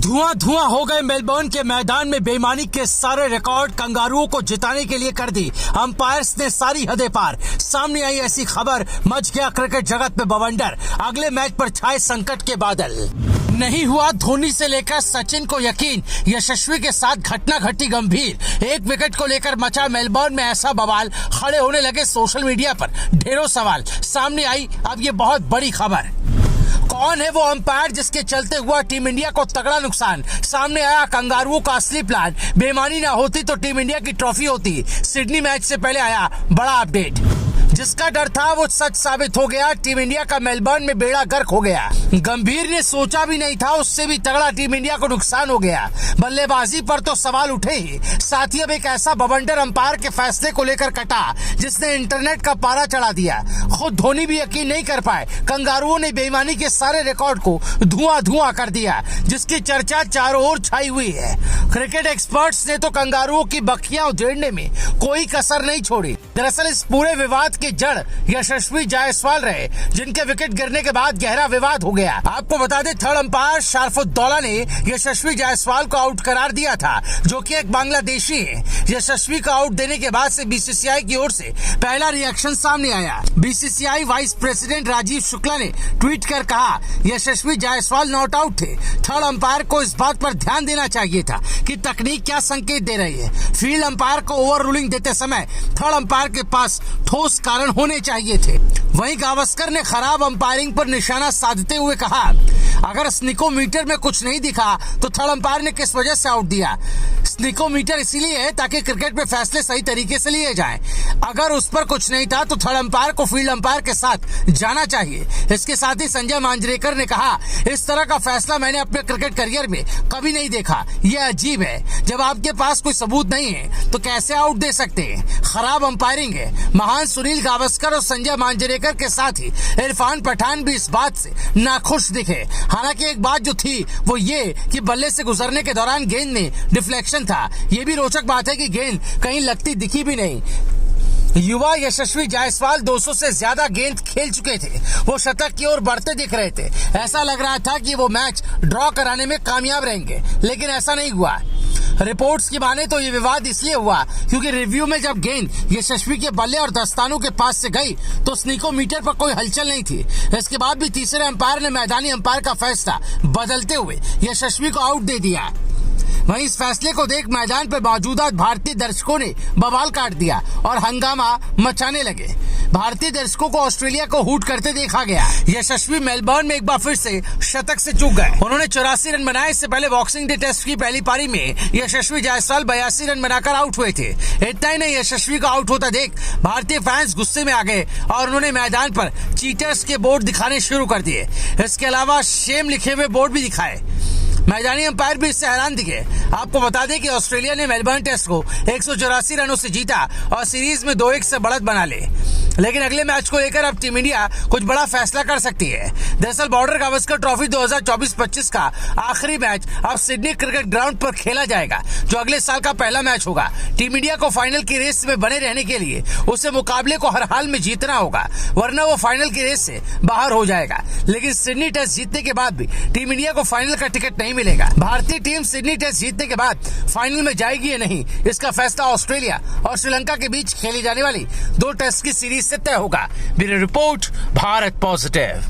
धुआं धुआं हो गए मेलबर्न के मैदान में बेईमानी के सारे रिकॉर्ड कंगारुओं को जिताने के लिए कर दी अंपायर्स ने सारी हदें पार। सामने आई ऐसी खबर, मच गया क्रिकेट जगत में बवंडर। अगले मैच पर छाए संकट के बादल। नहीं हुआ धोनी से लेकर सचिन को यकीन, यशस्वी के साथ घटना घटी गंभीर। एक विकेट को लेकर मचा मेलबर्न में ऐसा बवाल, खड़े होने लगे सोशल मीडिया पर ढेरों सवाल। सामने आई अब ये बहुत बड़ी खबर। कौन है वो अंपायर जिसके चलते हुआ टीम इंडिया को तगड़ा नुकसान? सामने आया कंगारुओं का असली प्लान। बेईमानी ना होती तो टीम इंडिया की ट्रॉफी होती। सिडनी मैच से पहले आया बड़ा अपडेट। जिसका डर था वो सच साबित हो गया। टीम इंडिया का मेलबर्न में बेड़ा गर्क हो गया। गंभीर ने सोचा भी नहीं था, उससे भी तगड़ा टीम इंडिया को नुकसान हो गया। बल्लेबाजी पर तो सवाल उठे ही, साथ ही अब एक ऐसा बवंडर अंपायर के फैसले को लेकर कटा जिसने इंटरनेट का पारा चढ़ा दिया। खुद धोनी भी यकीन नहीं कर पाए। कंगारुओं ने बेईमानी के सारे रिकॉर्ड को धुआं धुआं कर दिया, जिसकी चर्चा चारों ओर छाई हुई है। क्रिकेट एक्सपर्ट्स ने तो कंगारुओं की बखियां उधेड़ने में कोई कसर नहीं छोड़ी। दरअसल इस पूरे विवाद की जड़ यशस्वी जायसवाल रहे, जिनके विकेट गिरने के बाद गहरा विवाद हो गया। आपको बता दें, थर्ड अंपायर शरफुद्दौला ने यशस्वी जायसवाल को आउट करार दिया था, जो कि एक बांग्लादेशी है। यशस्वी को आउट देने के बाद से बीसीसीआई की ओर से पहला रिएक्शन सामने आया। BCCI vice president Rajeev Shukla ने ट्वीट कर कहा, यशस्वी जायसवाल नॉट आउट थे। थर्ड अंपायर को इस बात पर ध्यान देना चाहिए था कि तकनीक क्या संकेत दे रही है। फील्ड अंपायर को ओवर रूलिंग देते समय थर्ड अंपायर के पास ठोस कारण होने चाहिए थे। वहीं गावस्कर ने खराब अंपायरिंग पर निशाना साधते हुए कहा, अगर स्निकोमीटर में कुछ नहीं दिखा तो थर्ड अंपायर ने किस वजह से आउट दिया। स्निकोमीटर इसीलिए है ताकि क्रिकेट में फैसले सही तरीके से लिए जाएं। अगर उस पर कुछ नहीं था तो थर्ड अंपायर को फील्ड अंपायर के साथ जाना चाहिए। इसके साथ ही संजय मांजरेकर ने कहा, इस तरह का फैसला मैंने अपने क्रिकेट करियर में कभी नहीं देखा। यह अजीब है, जब आपके पास कोई सबूत नहीं है तो कैसे आउट दे सकते हैं। खराब अंपायरिंग है। महान सुनील गावस्कर और संजय मांजरेकर के साथ ही इरफान पठान भी इस बात से नाखुश दिखे। हालांकि एक बात जो थी वो ये कि बल्ले से गुजरने के दौरान गेंद में डिफ्लेक्शन था। ये भी रोचक बात है कि गेंद कहीं लगती दिखी भी नहीं। युवा यशस्वी जायसवाल 200 से ज्यादा गेंद खेल चुके थे। वो शतक की ओर बढ़ते दिख रहे थे। ऐसा लग रहा था कि वो मैच ड्रॉ कराने में कामयाब रहेंगे, लेकिन ऐसा नहीं हुआ। रिपोर्ट्स की माने तो ये विवाद इसलिए हुआ क्योंकि रिव्यू में जब गेंद यशस्वी के बल्ले और दस्तानों के पास से गई तो स्निकोमीटर पर कोई हलचल नहीं थी। इसके बाद भी तीसरे अंपायर ने मैदानी अंपायर का फैसला बदलते हुए यशस्वी को आउट दे दिया। वहीं इस फैसले को देख मैदान पर मौजूदा भारतीय दर्शकों ने बवाल काट दिया और हंगामा मचाने लगे। भारतीय दर्शकों को ऑस्ट्रेलिया को हूट करते देखा गया। यशस्वी मेलबर्न में एक बार फिर से शतक से चूक गए। उन्होंने 84 रन बनाए। इससे पहले बॉक्सिंग डे टेस्ट की पहली पारी में यशस्वी जायसवाल 82 रन बनाकर आउट हुए थे। इतना ही नहीं, यशस्वी को आउट होता देख भारतीय फैंस गुस्से में आ गए और उन्होंने मैदान पर चीटर्स के बोर्ड दिखाने शुरू कर दिए। इसके अलावा शेम लिखे हुए बोर्ड भी दिखाए। मैदानी अंपायर भी इससे हैरान दिखे। आपको बता दें कि ऑस्ट्रेलिया ने मेलबर्न टेस्ट को 184 रनों से जीता और सीरीज में 2-1 से बढ़त बना ले। लेकिन अगले मैच को लेकर अब टीम इंडिया कुछ बड़ा फैसला कर सकती है। दरअसल बॉर्डर गावस्कर ट्रॉफी 2024-25 का आखिरी मैच अब सिडनी क्रिकेट ग्राउंड पर खेला जाएगा, जो अगले साल का पहला मैच होगा। टीम इंडिया को फाइनल की रेस में बने रहने के लिए उसे मुकाबले को हर हाल में जीतना होगा, वरना वो फाइनल की रेस से बाहर हो जाएगा। लेकिन सिडनी टेस्ट जीतने के बाद भी टीम इंडिया को फाइनल का टिकट नहीं मिलेगा। भारतीय टीम सिडनी टेस्ट जीतने के बाद फाइनल में जाएगी या नहीं, इसका फैसला ऑस्ट्रेलिया और श्रीलंका के बीच खेली जाने वाली 2 टेस्ट की सीरीज से तय होगा। Bureau report, Bharat positive.